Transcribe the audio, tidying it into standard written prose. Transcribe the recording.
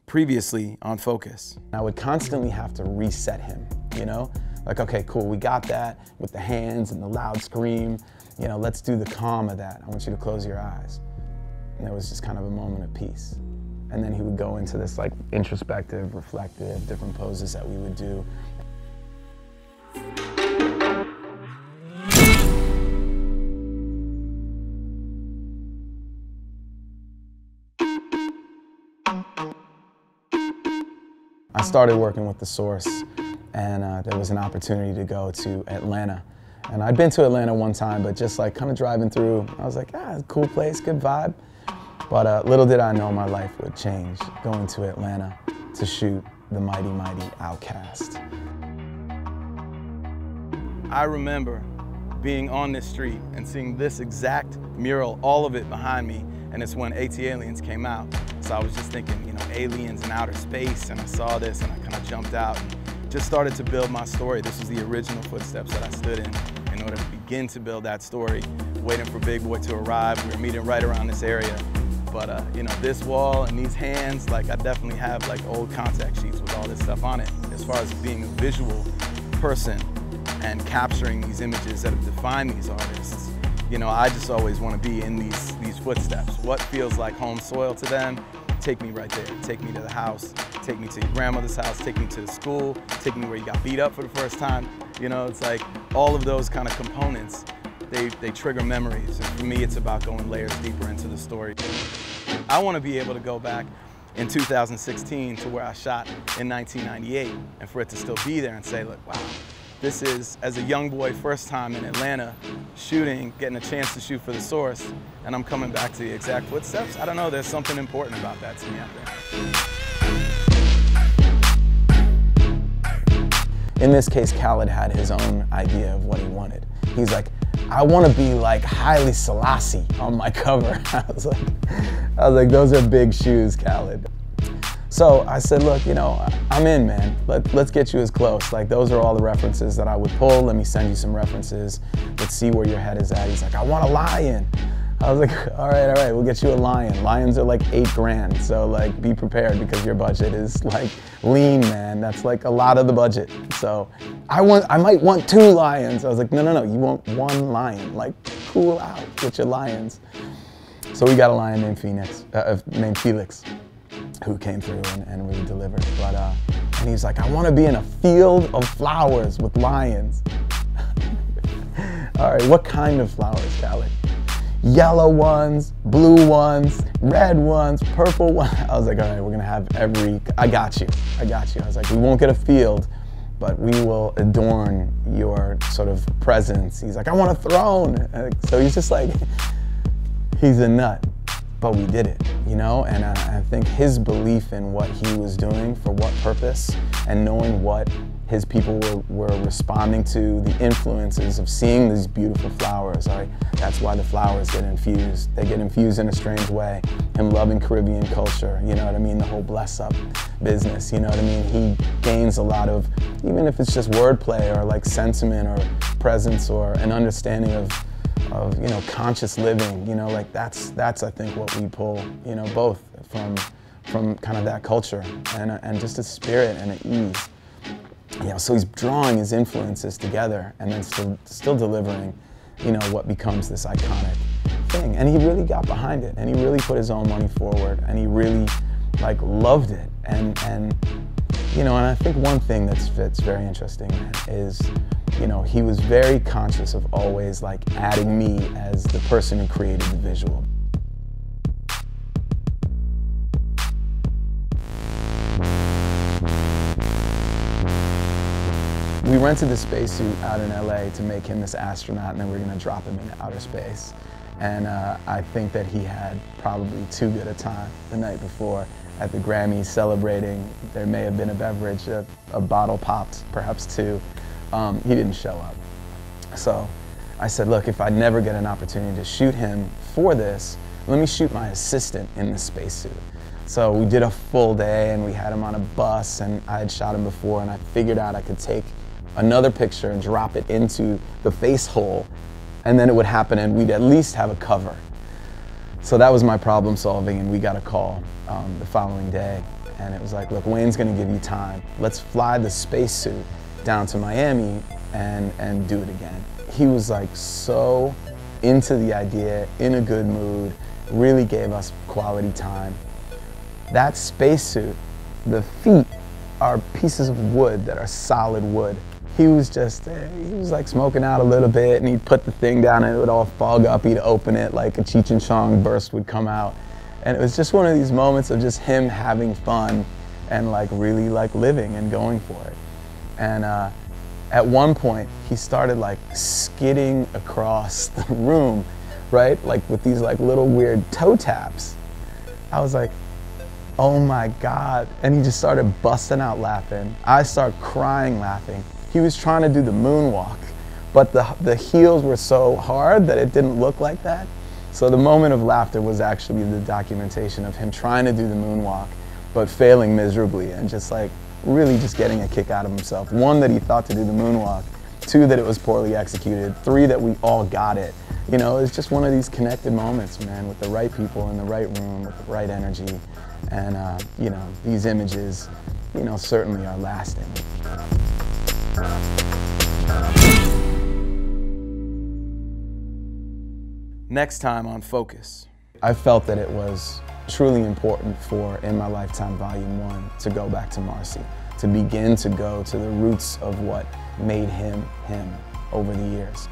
previously on Focus. I would constantly have to reset him, you know? Like, okay, cool, we got that with the hands and the loud scream. You know, let's do the calm of that. I want you to close your eyes. And it was just kind of a moment of peace. And then he would go into this like introspective, reflective, different poses that we would do. I started working with The Source, and there was an opportunity to go to Atlanta. And I'd been to Atlanta one time, but just like kind of driving through, I was like, cool place, good vibe. But little did I know my life would change, going to Atlanta to shoot the mighty, mighty Outkast. I remember being on this street and seeing this exact mural, all of it behind me, and it's when AT-Aliens came out. So I was just thinking, you know, aliens in outer space, and I saw this and I kind of jumped out and just started to build my story. This was the original footsteps that I stood in order to begin to build that story, waiting for Big Boy to arrive. We were meeting right around this area. But you know, this wall and these hands, like I definitely have like old contact sheets with all this stuff on it. As far as being a visual person and capturing these images that have defined these artists, you know, I just always want to be in these footsteps. What feels like home soil to them, take me right there. Take me to the house, take me to your grandmother's house, take me to the school, take me where you got beat up for the first time. You know, it's like all of those kind of components, they trigger memories. And for me, it's about going layers deeper into the story. I want to be able to go back in 2016 to where I shot in 1998 and for it to still be there and say, look, wow, this is, as a young boy, first time in Atlanta, shooting, getting a chance to shoot for The Source, and I'm coming back to the exact footsteps. I don't know, there's something important about that to me out there. In this case, Khaled had his own idea of what he wanted. He's like, I want to be like Haile Selassie on my cover. I was like, those are big shoes, Khaled. So I said, look, you know, I'm in, man. Let's get you as close. Like, those are all the references that I would pull. Let me send you some references. Let's see where your head is at. He's like, I want a lion. I was like, all right, we'll get you a lion. Lions are like $8 grand, so like be prepared because your budget is like lean, man. That's like a lot of the budget. So I might want 2 lions. I was like, no, you want 1 lion. Like, cool out with your lions. So we got a lion named Felix, who came through and we delivered. But and he's like, I want to be in a field of flowers with lions. All right, what kind of flowers, Khaled? Yellow ones, blue ones, red ones, purple ones. I was like, all right, we're gonna have I got you. I was like, we won't get a field, but we will adorn your sort of presence. He's like, I want a throne. So he's just like, he's a nut, but we did it, you know? And I think his belief in what he was doing, for what purpose, and knowing what his people were responding to, the influences of seeing these beautiful flowers. Right? That's why the flowers get infused. They get infused in a strange way. Him loving Caribbean culture, you know what I mean? The whole bless up business, you know what I mean? He gains a lot of, even if it's just wordplay or like sentiment or presence or an understanding of you know, conscious living, you know, like that's I think what we pull, you know, both from kind of that culture and just a spirit and an ease. You know, so he's drawing his influences together and then still delivering, you know, what becomes this iconic thing. And he really got behind it, and he really put his own money forward, and he really like loved it. And you know, and I think one thing that's very interesting is, you know, he was very conscious of always like adding me as the person who created the visual. We rented the spacesuit out in LA to make him this astronaut, and then we were gonna drop him into outer space. And I think that he had probably too good a time the night before at the Grammys celebrating. There may have been a beverage, a bottle popped, perhaps 2. He didn't show up. So I said, look, if I never get an opportunity to shoot him for this, let me shoot my assistant in the spacesuit. So we did a full day and we had him on a bus, and I had shot him before, and I figured out I could take another picture and drop it into the face hole, and then it would happen and we'd at least have a cover. So that was my problem solving, and we got a call the following day. And it was like, look, Wayne's gonna give you time. Let's fly the spacesuit down to Miami and do it again. He was like so into the idea, in a good mood, really gave us quality time. That spacesuit, the feet are pieces of wood that are solid wood. He was like smoking out a little bit, and he'd put the thing down and it would all fog up. He'd open it like a Cheech and Chong burst would come out. And it was just one of these moments of just him having fun and like really like living and going for it. And at one point, he started like skidding across the room, right? Like with these like little weird toe taps. I was like, oh my God. And he just started busting out laughing. I started crying laughing. He was trying to do the moonwalk, but the heels were so hard that it didn't look like that. So the moment of laughter was actually the documentation of him trying to do the moonwalk, but failing miserably and just like really just getting a kick out of himself. One, that he thought to do the moonwalk. Two, that it was poorly executed. Three, that we all got it. You know, it's just one of these connected moments, man, with the right people in the right room, with the right energy. And, you know, these images, you know, certainly are lasting. Next time on Focus. I felt that it was truly important for In My Lifetime Volume 1 to go back to Marcy, to begin to go to the roots of what made him him over the years.